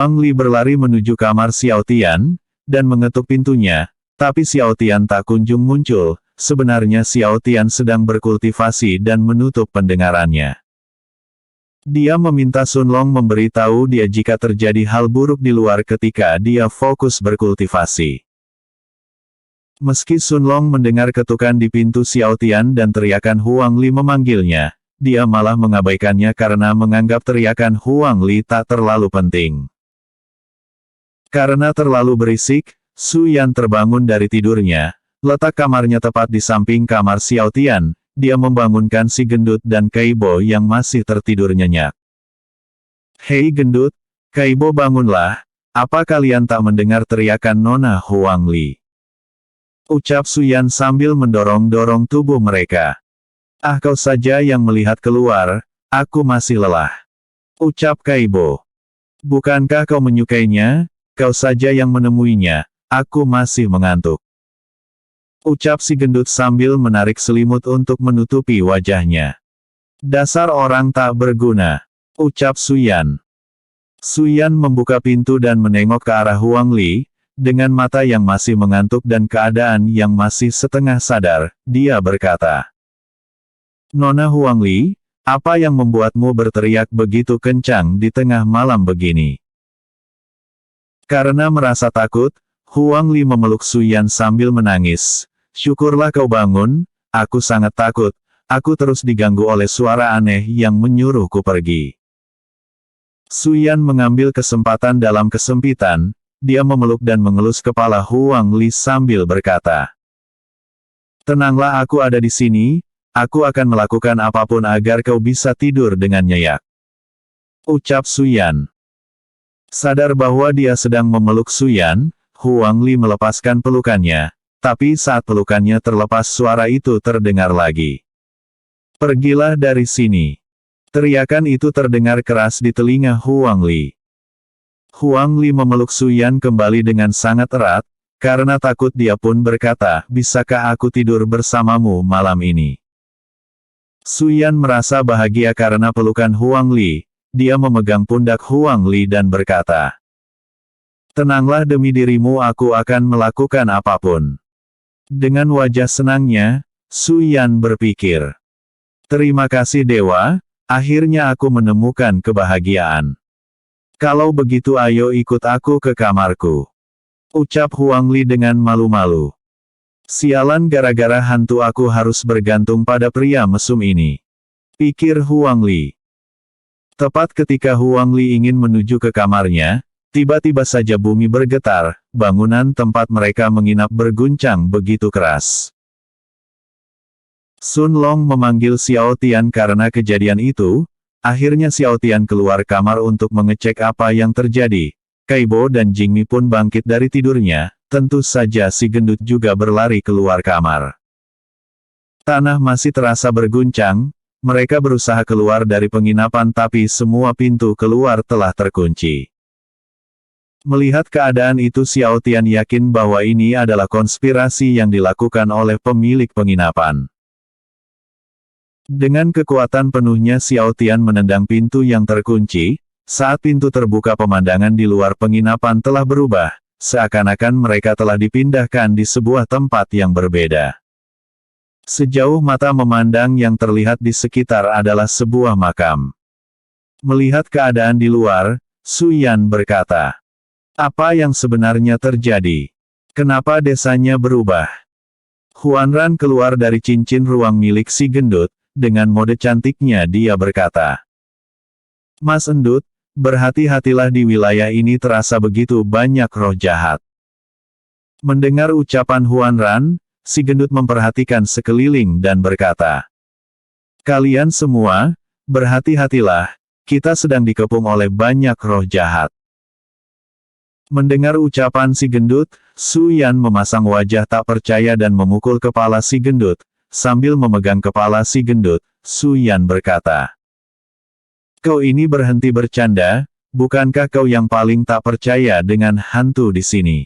Wang Li berlari menuju kamar Xiao Tian, dan mengetuk pintunya, tapi Xiao Tian tak kunjung muncul. Sebenarnya Xiao Tian sedang berkultivasi dan menutup pendengarannya. Dia meminta Sun Long memberitahu dia jika terjadi hal buruk di luar ketika dia fokus berkultivasi. Meski Sun Long mendengar ketukan di pintu Xiao Tian dan teriakan Huang Li memanggilnya, dia malah mengabaikannya karena menganggap teriakan Huang Li tak terlalu penting. Karena terlalu berisik, Su Yan terbangun dari tidurnya. Letak kamarnya tepat di samping kamar Xiao Tian, dia membangunkan si gendut dan Kaibo yang masih tertidur nyenyak. Hei gendut, Kaibo bangunlah, apa kalian tak mendengar teriakan Nona Huang Li? Ucap Su Yan sambil mendorong-dorong tubuh mereka. Ah kau saja yang melihat keluar, aku masih lelah. Ucap Kaibo. Bukankah kau menyukainya, kau saja yang menemuinya, aku masih mengantuk. Ucap si gendut sambil menarik selimut untuk menutupi wajahnya. Dasar orang tak berguna. Ucap Su Yan. Su Yan membuka pintu dan menengok ke arah Huang Li, dengan mata yang masih mengantuk dan keadaan yang masih setengah sadar, dia berkata. Nona Huang Li, apa yang membuatmu berteriak begitu kencang di tengah malam begini? Karena merasa takut, Huang Li memeluk Su Yan sambil menangis. Syukurlah kau bangun, aku sangat takut, aku terus diganggu oleh suara aneh yang menyuruhku pergi. Su Yan mengambil kesempatan dalam kesempitan, dia memeluk dan mengelus kepala Huang Li sambil berkata. Tenanglah aku ada di sini, aku akan melakukan apapun agar kau bisa tidur dengan nyenyak. Ucap Su Yan. Sadar bahwa dia sedang memeluk Su Yan, Huang Li melepaskan pelukannya. Tapi saat pelukannya terlepas suara itu terdengar lagi. Pergilah dari sini. Teriakan itu terdengar keras di telinga Huang Li. Huang Li memeluk Su Yan kembali dengan sangat erat, karena takut dia pun berkata, bisakah aku tidur bersamamu malam ini? Su Yan merasa bahagia karena pelukan Huang Li, dia memegang pundak Huang Li dan berkata, tenanglah demi dirimu aku akan melakukan apapun. Dengan wajah senangnya, Su Yan berpikir. Terima kasih Dewa, akhirnya aku menemukan kebahagiaan. Kalau begitu ayo ikut aku ke kamarku. Ucap Huang Li dengan malu-malu. Sialan gara-gara hantu aku harus bergantung pada pria mesum ini. Pikir Huang Li. Tepat ketika Huang Li ingin menuju ke kamarnya, tiba-tiba saja bumi bergetar, bangunan tempat mereka menginap berguncang begitu keras. Sun Long memanggil Xiao Tian karena kejadian itu, akhirnya Xiao Tian keluar kamar untuk mengecek apa yang terjadi. Kaibo dan Jingmi pun bangkit dari tidurnya, tentu saja si gendut juga berlari keluar kamar. Tanah masih terasa berguncang, mereka berusaha keluar dari penginapan tapi semua pintu keluar telah terkunci. Melihat keadaan itu Xiao Tian yakin bahwa ini adalah konspirasi yang dilakukan oleh pemilik penginapan. Dengan kekuatan penuhnya Xiao Tian menendang pintu yang terkunci, saat pintu terbuka pemandangan di luar penginapan telah berubah, seakan-akan mereka telah dipindahkan di sebuah tempat yang berbeda. Sejauh mata memandang yang terlihat di sekitar adalah sebuah makam. Melihat keadaan di luar, Su Yan berkata, apa yang sebenarnya terjadi? Kenapa desanya berubah? Huanran keluar dari cincin ruang milik si gendut, dengan mode cantiknya dia berkata. Mas Endut, berhati-hatilah di wilayah ini terasa begitu banyak roh jahat. Mendengar ucapan Huanran, si gendut memperhatikan sekeliling dan berkata. Kalian semua, berhati-hatilah, kita sedang dikepung oleh banyak roh jahat. Mendengar ucapan si gendut, Su Yan memasang wajah tak percaya dan memukul kepala si gendut. Sambil memegang kepala si gendut, Su Yan berkata. Kau ini berhenti bercanda, bukankah kau yang paling tak percaya dengan hantu di sini?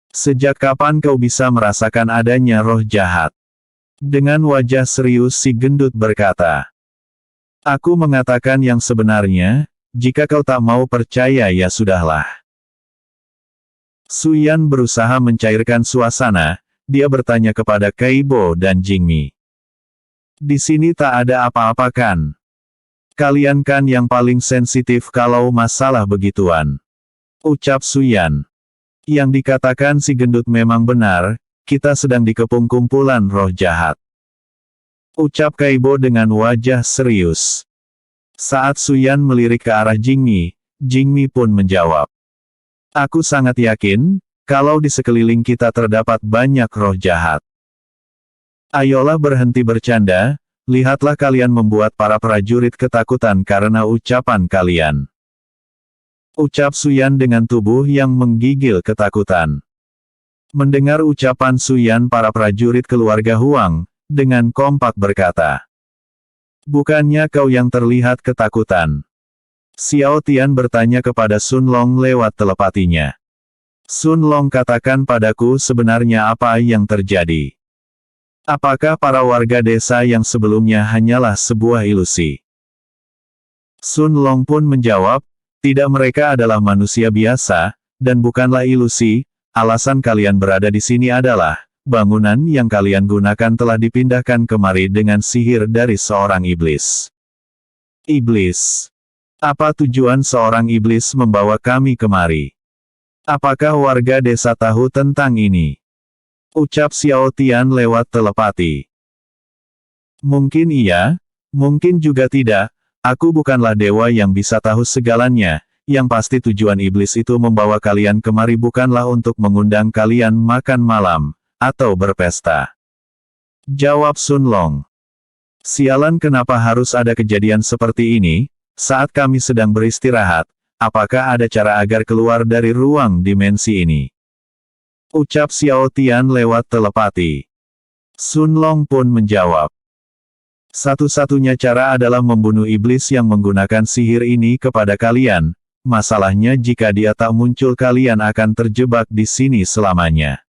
Sejak kapan kau bisa merasakan adanya roh jahat? Dengan wajah serius si gendut berkata. Aku mengatakan yang sebenarnya, Jika kau tak mau percaya ya sudahlah. Su Yan berusaha mencairkan suasana, dia bertanya kepada Kaibo dan Jingmi. Di sini tak ada apa-apa kan? Kalian kan yang paling sensitif kalau masalah begituan. Ucap Su Yan. Yang dikatakan si gendut memang benar, kita sedang dikepung kumpulan roh jahat. Ucap Kaibo dengan wajah serius. Saat Su Yan melirik ke arah Jingmi, Jingmi pun menjawab. Aku sangat yakin, kalau di sekeliling kita terdapat banyak roh jahat. Ayolah berhenti bercanda, lihatlah kalian membuat para prajurit ketakutan karena ucapan kalian. Ucap Su Yan dengan tubuh yang menggigil ketakutan. Mendengar ucapan Su Yan, para prajurit keluarga Huang, dengan kompak berkata. Bukannya kau yang terlihat ketakutan? Xiao Tian bertanya kepada Sun Long lewat telepatinya. Sun Long katakan padaku sebenarnya apa yang terjadi. Apakah para warga desa yang sebelumnya hanyalah sebuah ilusi? Sun Long pun menjawab, tidak, mereka adalah manusia biasa, dan bukanlah ilusi. Alasan kalian berada di sini adalah, bangunan yang kalian gunakan telah dipindahkan kemari dengan sihir dari seorang iblis. Iblis? Apa tujuan seorang iblis membawa kami kemari? Apakah warga desa tahu tentang ini? Ucap Xiao Tian lewat telepati. Mungkin iya, mungkin juga tidak, aku bukanlah dewa yang bisa tahu segalanya, yang pasti tujuan iblis itu membawa kalian kemari bukanlah untuk mengundang kalian makan malam, atau berpesta. Jawab Sun Long. Sialan, kenapa harus ada kejadian seperti ini? Saat kami sedang beristirahat, apakah ada cara agar keluar dari ruang dimensi ini? Ucap Xiao Tian lewat telepati. Sun Long pun menjawab. Satu-satunya cara adalah membunuh iblis yang menggunakan sihir ini kepada kalian. Masalahnya jika dia tak muncul kalian akan terjebak di sini selamanya.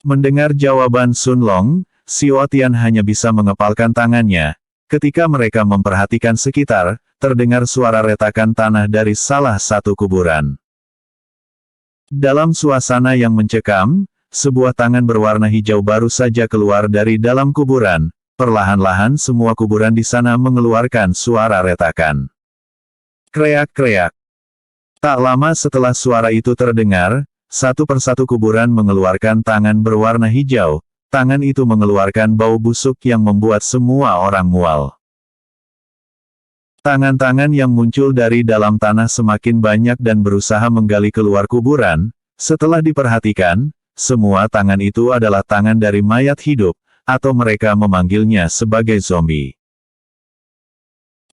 Mendengar jawaban Sun Long, Xiao Tian hanya bisa mengepalkan tangannya. Ketika mereka memperhatikan sekitar, terdengar suara retakan tanah dari salah satu kuburan. Dalam suasana yang mencekam, sebuah tangan berwarna hijau baru saja keluar dari dalam kuburan. Perlahan-lahan semua kuburan di sana mengeluarkan suara retakan. Kreak-kreak. Tak lama setelah suara itu terdengar, satu persatu kuburan mengeluarkan tangan berwarna hijau. Tangan itu mengeluarkan bau busuk yang membuat semua orang mual. Tangan-tangan yang muncul dari dalam tanah semakin banyak dan berusaha menggali keluar kuburan. Setelah diperhatikan, semua tangan itu adalah tangan dari mayat hidup, atau mereka memanggilnya sebagai zombie.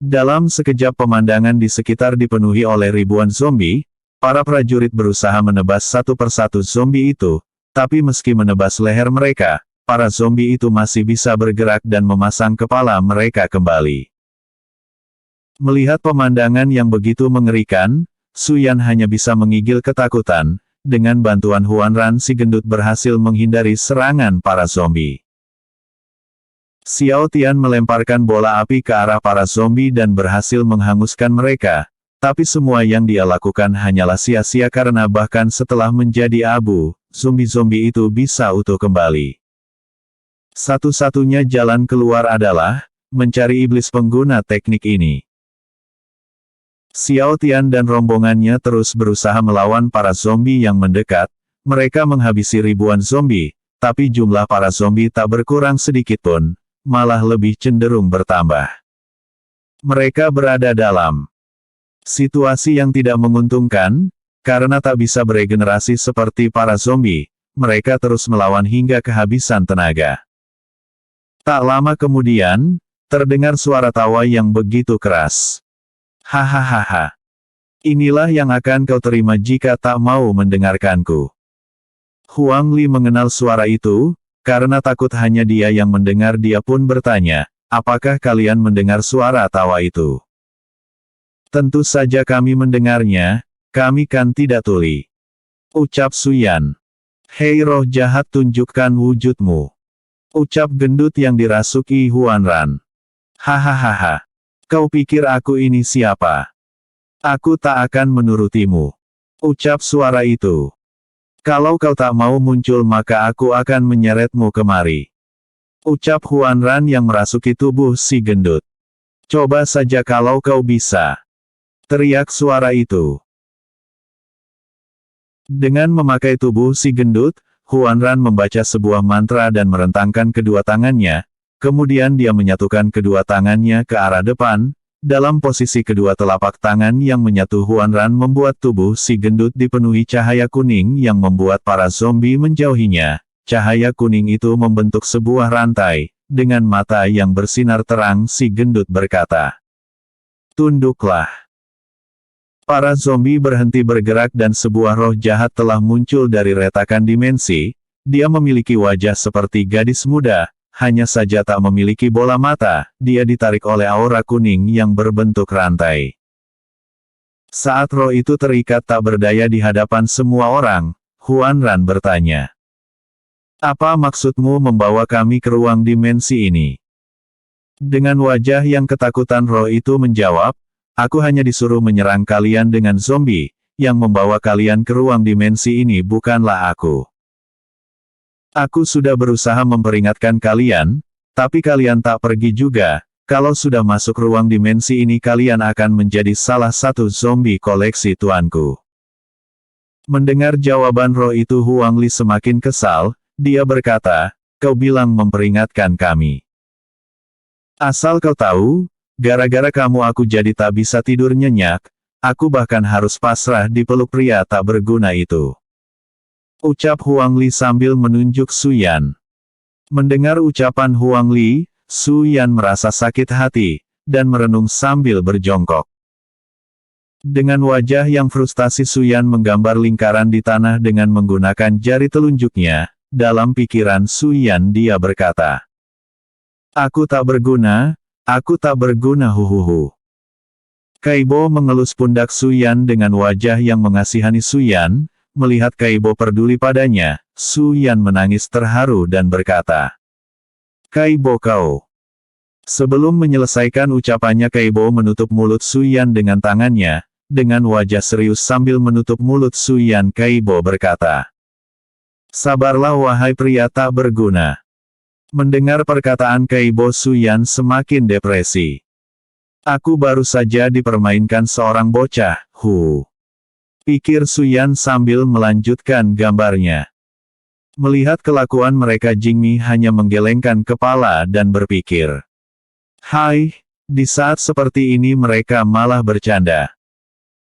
Dalam sekejap pemandangan di sekitar dipenuhi oleh ribuan zombie, para prajurit berusaha menebas satu persatu zombie itu, tapi meski menebas leher mereka, para zombie itu masih bisa bergerak dan memasang kepala mereka kembali. Melihat pemandangan yang begitu mengerikan, Su Yan hanya bisa menggigil ketakutan. Dengan bantuan Huan Ran, si gendut berhasil menghindari serangan para zombie. Xiao Tian melemparkan bola api ke arah para zombie dan berhasil menghanguskan mereka. Tapi semua yang dia lakukan hanyalah sia-sia karena bahkan setelah menjadi abu, zombie-zombie itu bisa utuh kembali. Satu-satunya jalan keluar adalah mencari iblis pengguna teknik ini. Xiao Tian dan rombongannya terus berusaha melawan para zombie yang mendekat. Mereka menghabisi ribuan zombie, tapi jumlah para zombie tak berkurang sedikitpun, malah lebih cenderung bertambah. Mereka berada dalam situasi yang tidak menguntungkan, karena tak bisa beregenerasi seperti para zombie. Mereka terus melawan hingga kehabisan tenaga. Tak lama kemudian, terdengar suara tawa yang begitu keras. Hahaha. Inilah yang akan kau terima jika tak mau mendengarkanku. Huang Li mengenal suara itu, karena takut hanya dia yang mendengar. Dia pun bertanya, apakah kalian mendengar suara tawa itu? Tentu saja kami mendengarnya, kami kan tidak tuli. Ucap Su Yan. Hei roh jahat, tunjukkan wujudmu. Ucap gendut yang dirasuki Huan Ran. Hahaha. Kau pikir aku ini siapa? Aku tak akan menurutimu. Ucap suara itu. Kalau kau tak mau muncul maka aku akan menyeretmu kemari. Ucap Huanran yang merasuki tubuh si gendut. Coba saja kalau kau bisa. Teriak suara itu. Dengan memakai tubuh si gendut, Huanran membaca sebuah mantra dan merentangkan kedua tangannya, kemudian dia menyatukan kedua tangannya ke arah depan. Dalam posisi kedua telapak tangan yang menyatu Huanran membuat tubuh si gendut dipenuhi cahaya kuning yang membuat para zombie menjauhinya. Cahaya kuning itu membentuk sebuah rantai. Dengan mata yang bersinar terang si gendut berkata, "Tunduklah." Para zombie berhenti bergerak dan sebuah roh jahat telah muncul dari retakan dimensi. Dia memiliki wajah seperti gadis muda. Hanya saja tak memiliki bola mata, dia ditarik oleh aura kuning yang berbentuk rantai. Saat roh itu terikat tak berdaya di hadapan semua orang, Huanran bertanya, "Apa maksudmu membawa kami ke ruang dimensi ini?" Dengan wajah yang ketakutan roh itu menjawab, "Aku hanya disuruh menyerang kalian dengan zombie, yang membawa kalian ke ruang dimensi ini bukanlah aku. Aku sudah berusaha memperingatkan kalian, tapi kalian tak pergi juga. Kalau sudah masuk ruang dimensi ini kalian akan menjadi salah satu zombie koleksi tuanku." Mendengar jawaban roh itu Huang Li semakin kesal, dia berkata, "Kau bilang memperingatkan kami. Asal kau tahu, gara-gara kamu aku jadi tak bisa tidur nyenyak, aku bahkan harus pasrah di peluk pria tak berguna itu." Ucap Huang Li sambil menunjuk Su Yan. Mendengar ucapan Huang Li, Su Yan merasa sakit hati, dan merenung sambil berjongkok. Dengan wajah yang frustasi Su Yan menggambar lingkaran di tanah dengan menggunakan jari telunjuknya. Dalam pikiran Su Yan dia berkata, aku tak berguna huhuhu." Kaibo mengelus pundak Su Yan dengan wajah yang mengasihani Su Yan. Melihat Kaibo peduli padanya, Su Yan menangis terharu dan berkata, "Kaibo kau." Sebelum menyelesaikan ucapannya Kaibo menutup mulut Su Yan dengan tangannya, dengan wajah serius sambil menutup mulut Su Yan Kaibo berkata, "Sabarlah wahai pria tak berguna." Mendengar perkataan Kaibo Su Yan semakin depresi. "Aku baru saja dipermainkan seorang bocah, pikir Su Yan sambil melanjutkan gambarnya. Melihat kelakuan mereka Jingmi hanya menggelengkan kepala dan berpikir, "Hai, di saat seperti ini mereka malah bercanda.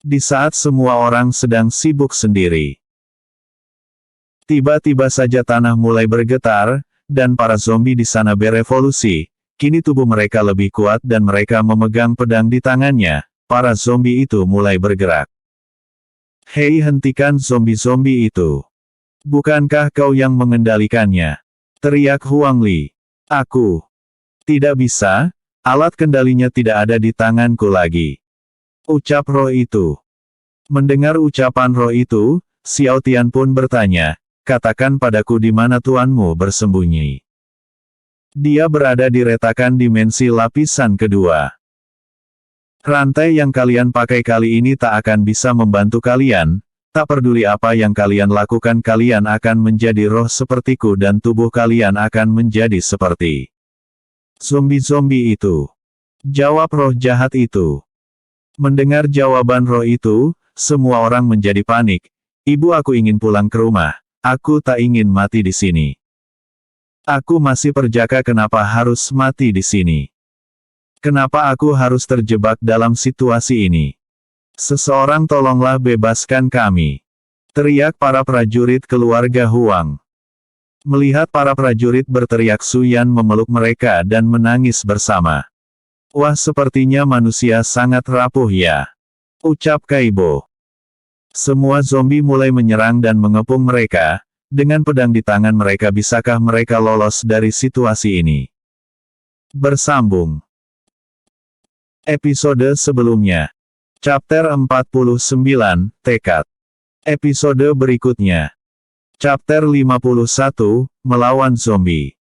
Di saat semua orang sedang sibuk sendiri." Tiba-tiba saja tanah mulai bergetar, dan para zombie di sana berevolusi. Kini tubuh mereka lebih kuat dan mereka memegang pedang di tangannya. Para zombie itu mulai bergerak. "Hei, hentikan zombie-zombie itu. Bukankah kau yang mengendalikannya?" teriak Huang Li. "Aku tidak bisa, alat kendalinya tidak ada di tanganku lagi," ucap roh itu. Mendengar ucapan roh itu, Xiao Tian pun bertanya, "Katakan padaku di mana tuanmu bersembunyi." "Dia berada di retakan dimensi lapisan kedua. Rantai yang kalian pakai kali ini tak akan bisa membantu kalian, tak peduli apa yang kalian lakukan kalian akan menjadi roh sepertiku dan tubuh kalian akan menjadi seperti zombie-zombie itu," jawab roh jahat itu. Mendengar jawaban roh itu, semua orang menjadi panik. "Ibu, aku ingin pulang ke rumah. Aku tak ingin mati di sini. Aku masih perjaka, kenapa harus mati di sini? Kenapa aku harus terjebak dalam situasi ini? Seseorang tolonglah bebaskan kami," teriak para prajurit keluarga Huang. Melihat para prajurit berteriak Su Yan memeluk mereka dan menangis bersama. "Wah, sepertinya manusia sangat rapuh ya," ucap Kaibo. Semua zombie mulai menyerang dan mengepung mereka. Dengan pedang di tangan mereka, bisakah mereka lolos dari situasi ini? Bersambung episode sebelumnya. Chapter 49, Tekad. Episode berikutnya. Chapter 51, Melawan Zombie.